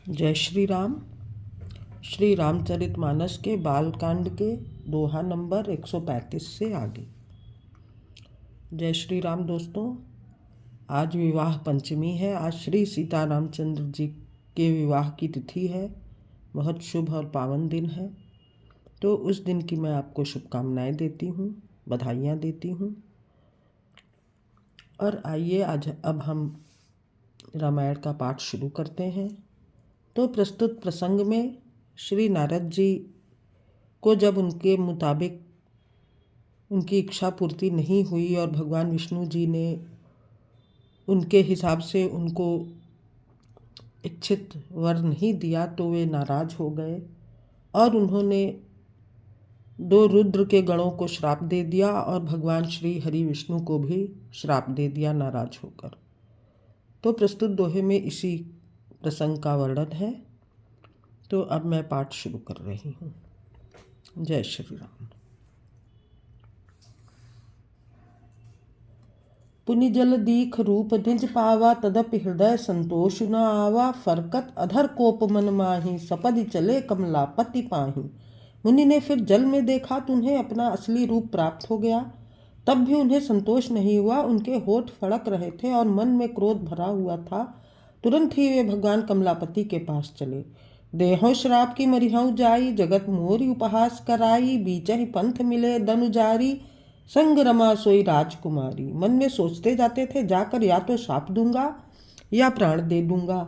जय श्री राम। श्री रामचरितमानस के बालकांड के दोहा नंबर 135 से आगे। जय श्री राम दोस्तों, आज विवाह पंचमी है। आज श्री सीता रामचंद्र जी के विवाह की तिथि है। बहुत शुभ और पावन दिन है। तो उस दिन की मैं आपको शुभकामनाएं देती हूँ, बधाइयाँ देती हूँ। और आइए आज अब हम रामायण का पाठ शुरू करते हैं। तो प्रस्तुत प्रसंग में श्री नारद जी को जब उनके मुताबिक उनकी इच्छा पूर्ति नहीं हुई और भगवान विष्णु जी ने उनके हिसाब से उनको इच्छित वर नहीं दिया तो वे नाराज हो गए और उन्होंने 2 रुद्र के गणों को श्राप दे दिया और भगवान श्री हरि विष्णु को भी श्राप दे दिया नाराज होकर। तो प्रस्तुत दोहे में इसी प्रसंग का वर्णन है। तो अब मैं पाठ शुरू कर रही हूँ। जय श्री राम। पुनि जल दीख रूप निज पावा, तदपि हृदय संतोष न आवा। फरकत अधर कोप मन माही, सपदि चले कमलापति पाही। मुनि ने फिर जल में देखा तो उन्हें अपना असली रूप प्राप्त हो गया। तब भी उन्हें संतोष नहीं हुआ। उनके होठ फड़क रहे थे और मन में क्रोध भरा हुआ था। तुरंत ही वे भगवान कमलापति के पास चले। देहो श्राप की मरिहऊ जाई, जगत मोरी उपहास कराई। बीचहि पंथ मिले दनुजारी, संग रमा सोई राजकुमारी। मन में सोचते जाते थे, जाकर या तो शाप दूंगा या प्राण दे दूंगा।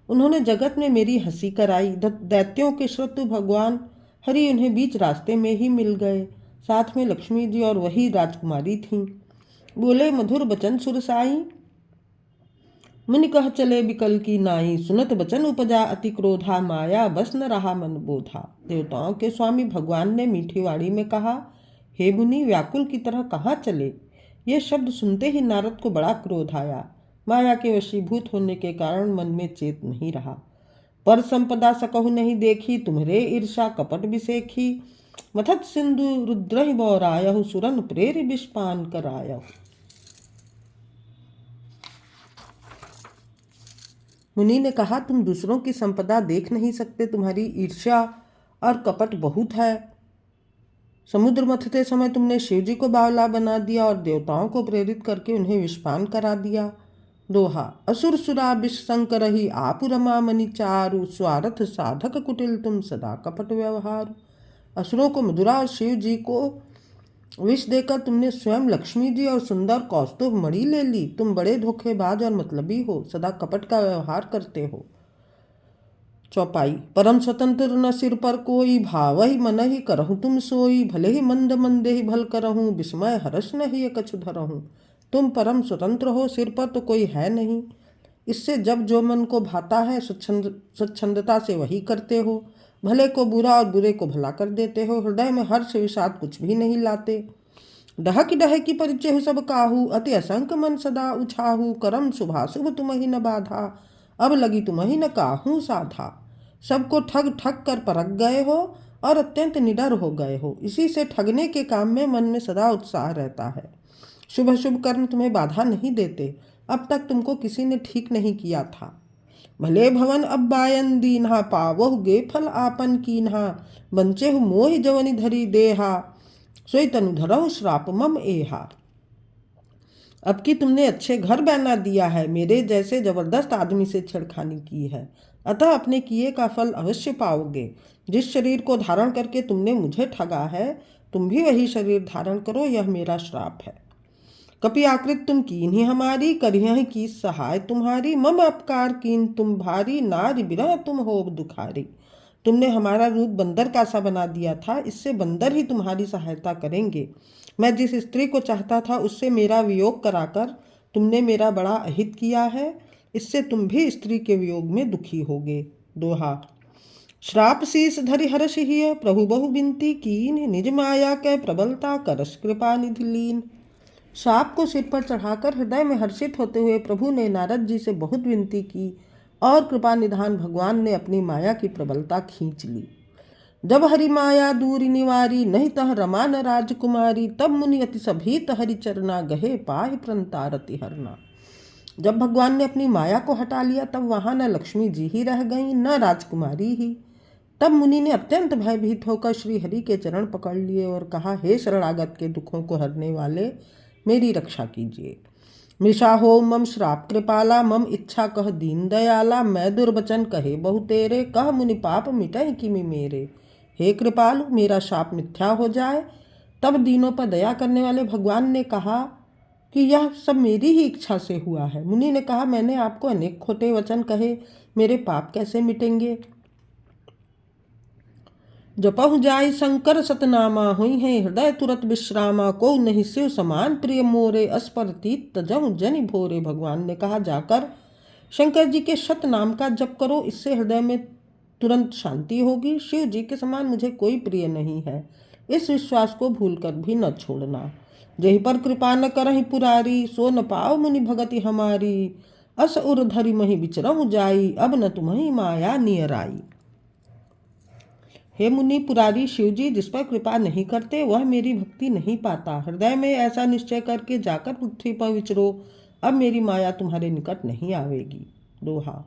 उन्होंने जगत में मेरी हंसी कराई। दैत्यों के शत्रु भगवान हरि उन्हें बीच रास्ते में ही मिल गए। साथ में लक्ष्मी जी और वही राजकुमारी थीं। बोले मधुर बचन सुरसाई, मुनि कह चले बिकल की नाई। सुनत बचन उपजा अति क्रोधा, माया बस न रहा मन बोधा। देवताओं के स्वामी भगवान ने मीठी वाणी में कहा, हे मुनि, व्याकुल की तरह कहाँ चले। ये शब्द सुनते ही नारद को बड़ा क्रोध आया। माया के वशीभूत होने के कारण मन में चेत नहीं रहा। पर संपदा सकहु नहीं देखी, तुम्हरे ईर्षा कपट बिसेखी। मथत सिंधु रुद्रहि बौरायहु, सुरन प्रेरि विषपान करायहु। मुनि ने कहा, तुम दूसरों की संपदा देख नहीं सकते, तुम्हारी ईर्ष्या और कपट बहुत है। समुद्र मथते समय तुमने शिव जी को बावला बना दिया और देवताओं को प्रेरित करके उन्हें विषपान करा दिया। दोहा। असुर सुरा विष संकरहि, आपु रमा मनि चारु। स्वार्थ साधक कुटिल तुम, सदा कपट व्यवहार। असुरों को मधुरा और शिव जी को विष देकर तुमने स्वयं लक्ष्मी जी और सुंदर कौस्तुभ मणि ले ली। तुम बड़े धोखेबाज और मतलबी हो, सदा कपट का व्यवहार करते हो। चौपाई। परम स्वतंत्र न सिर पर कोई, भावहि मनहि करहु तुम सोई। भले ही मंद मंदेहि भल करहूँ, विस्मय हर्ष नहीं कछु धरहूँ। तुम परम स्वतंत्र हो, सिर पर तो कोई है नहीं। इससे जब जो मन को भाता है स्वच्छंदता से वही करते हो। भले को बुरा और बुरे को भला कर देते हो। हृदय में हर्ष विषाद कुछ भी नहीं लाते। डहक डहकी परिचय सब काहू, अति असंक मन सदा उछाहू। करम शुभाशुभ तुमहि न बाधा, अब लगी तुमहि न काहू साधा। सबको ठग ठग कर परख गए हो और अत्यंत निडर हो गए हो। इसी से ठगने के काम में मन में सदा उत्साह रहता है। शुभ शुभ कर्म तुम्हें बाधा नहीं देते। अब तक तुमको किसी ने ठीक नहीं किया था। भले भवन अब बायन दीन्हा, पावहु गे फल आपन कीन्हा। बंचेहु मोहि जवनि धरी देहा, सोई तनु धरहु श्राप मम एहा। अब कि तुमने अच्छे घर बना दिया है, मेरे जैसे जबरदस्त आदमी से छेड़खानी की है, अतः अपने किए का फल अवश्य पाओगे। जिस शरीर को धारण करके तुमने मुझे ठगा है, तुम भी वही शरीर धारण करो, यह मेरा श्राप है। कपि आकृत तुम कीन्ही हमारी, करिहहि की सहाय तुम्हारी। मम अपकार कीन तुम भारी, नारी बिरह तुम होब दुखारी। तुमने हमारा रूप बंदर का सा बना दिया था, इससे बंदर ही तुम्हारी सहायता करेंगे। मैं जिस स्त्री को चाहता था उससे मेरा वियोग कराकर तुमने मेरा बड़ा अहित किया है, इससे तुम भी स्त्री के वियोग में दुखी होगे। दोहा। श्राप शीस धरि हर्ष हिय, प्रभु बहु बिनती कीन। निज माया कै प्रबलता, करस कृपा निधि लीन। श्राप को सिर पर चढ़ाकर हृदय में हर्षित होते हुए प्रभु ने नारद जी से बहुत विनती की और कृपा निधान भगवान ने अपनी माया की प्रबलता खींच ली। जब हरि माया दूरी निवारी, नहीं तह रमा न राजकुमारी। तब मुनि अति सभीत हरि चरना, गहे पाहि प्रणतारति हरना। जब भगवान ने अपनी माया को हटा लिया तब वहां न लक्ष्मी जी ही रह गईं न राजकुमारी ही। तब मुनि ने अत्यंत भयभीत होकर श्री हरि के चरण पकड़ लिए और कहा, हे शरणागत के दुखों को हरने वाले, मेरी रक्षा कीजिए। मृषा हो मम श्राप कृपाला, मम इच्छा कह दीन दयाला, मैं दुर्वचन कहे बहु तेरे, कह मुनि पाप मिटहि किमि मेरे। हे कृपालु, मेरा शाप मिथ्या हो जाए। तब दीनों पर दया करने वाले भगवान ने कहा कि यह सब मेरी ही इच्छा से हुआ है। मुनि ने कहा, मैंने आपको अनेक खोटे वचन कहे, मेरे पाप कैसे मिटेंगे। जपहु जाय शंकर सतनामा, हुई है हृदय तुरत विश्रामा, को नहीं शिव समान प्रिय मोरे, अस्परतीत तजहु जनि भोरे। भगवान ने कहा, जाकर शंकर जी के शत नाम का जप करो, इससे हृदय में तुरंत शांति होगी। शिव जी के समान मुझे कोई प्रिय नहीं है, इस विश्वास को भूलकर भी न छोड़ना। जही पर कृपा न करहि पुरारी, सो न पाओ मुनि भगति हमारी। अस उर धरि मही विचरहु जाई, अब न तुम्हि माया नियर आई। हे मुनि, पुरारी शिव जी जिस पर कृपा नहीं करते वह मेरी भक्ति नहीं पाता। हृदय में ऐसा निश्चय करके जाकर पृथ्वी पर विचरो, अब मेरी माया तुम्हारे निकट नहीं आवेगी। दोहा।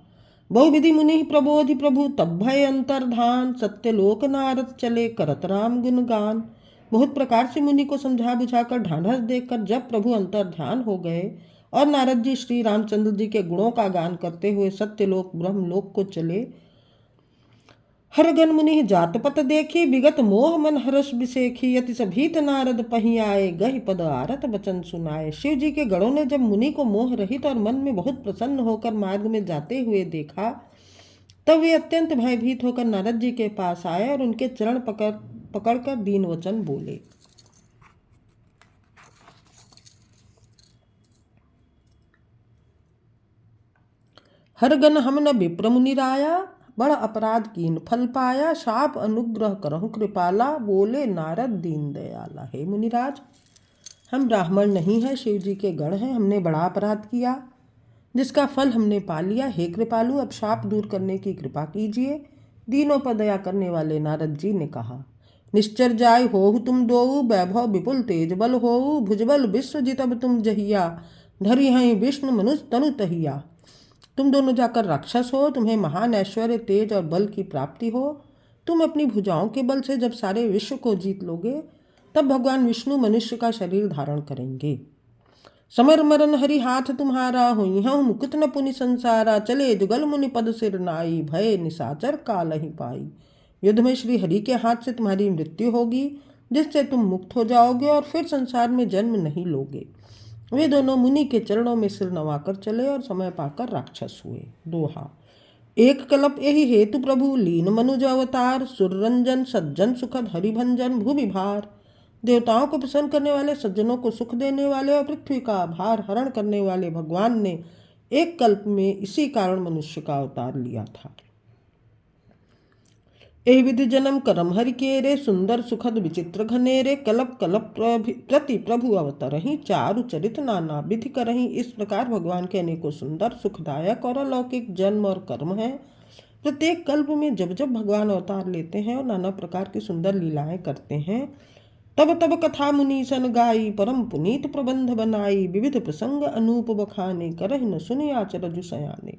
बहुविधि मुनि प्रबोधि प्रभु, तब भय अंतर्धान, सत्यलोक नारद चले करत राम गुणगान। बहुत प्रकार से मुनि को समझा बुझाकर ढांढस देकर जब प्रभु अंतर्ध्यान हो गए और नारद जी श्री रामचंद्र जी के गुणों का गान करते हुए सत्यलोक ब्रह्मलोक को चले। हरगन मुनि जात पत देखी, विगत मोह मन हर्ष बिसेखी, यति सभीत नारद पही आए, गहि पद आरत वचन सुनाए। शिव जी के गणों ने जब मुनि को मोह रहित और मन में बहुत प्रसन्न होकर मार्ग में जाते हुए देखा, तब वे अत्यंत भयभीत होकर नारद जी के पास आए और उनके चरण पकड़कर दीन वचन बोले। हरगन हम न विप्र मुनि राया, बड़ अपराध कीन फल पाया, शाप अनुग्रह करहु कृपाला, बोले नारद दीन दयाला। हे मुनिराज, हम ब्राह्मण नहीं हैं, शिव जी के गण हैं, हमने बड़ा अपराध किया जिसका फल हमने पा लिया। हे कृपालु, अब शाप दूर करने की कृपा कीजिए। दीनों पर दया करने वाले नारद जी ने कहा, निश्चर जाय होहु तुम दोऊ, वैभव विपुल तेज बल होऊ, भुजबल विश्व जितब तुम जहिया, धरि हैं विष्णु मनुष्य तनु तहिया। तुम दोनों जाकर राक्षस हो, तुम्हें महान ऐश्वर्य तेज और बल की प्राप्ति हो। तुम अपनी भुजाओं के बल से जब सारे विश्व को जीत लोगे, तब भगवान विष्णु मनुष्य का शरीर धारण करेंगे। समर मरन हरि हाथ तुम्हारा, हुई हूँ मुकुत न पुनि संसारा, चले जुगल मुनि पद सिर नाई, भय निशाचर काल ही पाई। युद्ध में श्री हरि के हाथ से तुम्हारी मृत्यु होगी, जिससे तुम मुक्त हो जाओगे और फिर संसार में जन्म नहीं लोगे। वे दोनों मुनि के चरणों में सिर नवाकर चले और समय पाकर राक्षस हुए। दोहा। एक कल्प यही हेतु प्रभु, लीन मनुज अवतार, सुररंजन सज्जन सुखद हरिभंजन भूमि भार। देवताओं को प्रसन्न करने वाले, सज्जनों को सुख देने वाले और पृथ्वी का भार हरण करने वाले भगवान ने एक कल्प में इसी कारण मनुष्य का अवतार लिया था। एहि विधि जन्म करम हरि के रे, सुंदर सुखद विचित्र घनेरे, कलप कलप प्रति प्रभु अवतरहि, चारु चरित नाना विधि करहि। इस प्रकार भगवान के अनेकों सुंदर सुखदायक और अलौकिक जन्म और कर्म है। प्रत्येक कल्प में जब जब भगवान अवतार लेते हैं और नाना प्रकार की सुंदर लीलाएं करते हैं, तब तब कथा मुनि सन गाई, परम पुनीत प्रबंध बनाई, विविध प्रसंग अनूप बखाने, करहि न सुनि आचरजु सयाने।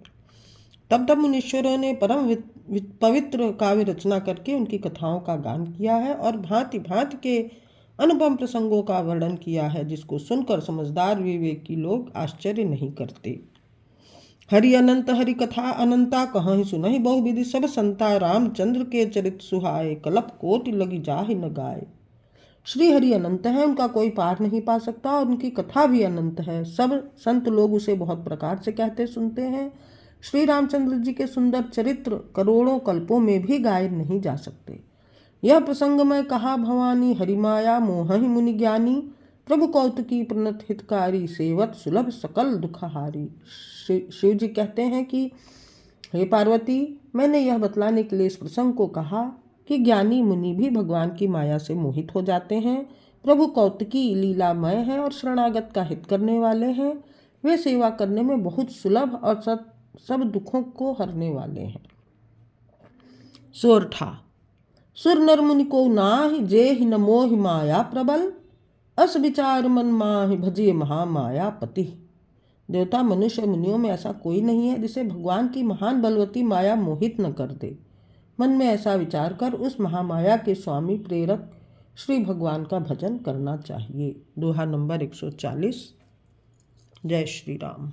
तब तब मुनीश्वरों ने परम पवित्र काव्य रचना करके उनकी कथाओं का गान किया है और भांति भांति के अनुपम प्रसंगों का वर्णन किया है, जिसको सुनकर समझदार विवेकी लोग आश्चर्य नहीं करते। हरि अनंत हरि कथा अनंता, कहीं सुनहि बहुविधि सब संता, रामचंद्र के चरित सुहाए, कलप कोटि लगी जाहि न गाए। श्री हरि अनंत है, उनका कोई पार नहीं पा सकता और उनकी कथा भी अनंत है। सब संत लोग उसे बहुत प्रकार से कहते सुनते हैं। श्री रामचंद्र जी के सुंदर चरित्र करोड़ों कल्पों में भी गाए नहीं जा सकते। यह प्रसंग मैं कहा भवानी, हरिमाया मोहि मुनि ज्ञानी, प्रभु कौतुकी प्रणत हितकारी, सेवत सुलभ सकल दुखहारी। शिव जी कहते हैं कि हे पार्वती, मैंने यह बतलाने के लिए इस प्रसंग को कहा कि ज्ञानी मुनि भी भगवान की माया से मोहित हो जाते हैं। प्रभु कौतुकी लीलामय है और शरणागत का हित करने वाले हैं। वे सेवा करने में बहुत सुलभ और सब दुखों को हरने वाले हैं। सोरठा। सुर नर मुनि को नाहि, जेहि न मोहि माया प्रबल, अस विचार मन माहि, भजिय महामाया पति। देवता, मनुष्य और मुनियों में ऐसा कोई नहीं है जिसे भगवान की महान बलवती माया मोहित न कर दे। मन में ऐसा विचार कर उस महामाया के स्वामी प्रेरक श्री भगवान का भजन करना चाहिए। दोहा नंबर 140। जय श्री राम।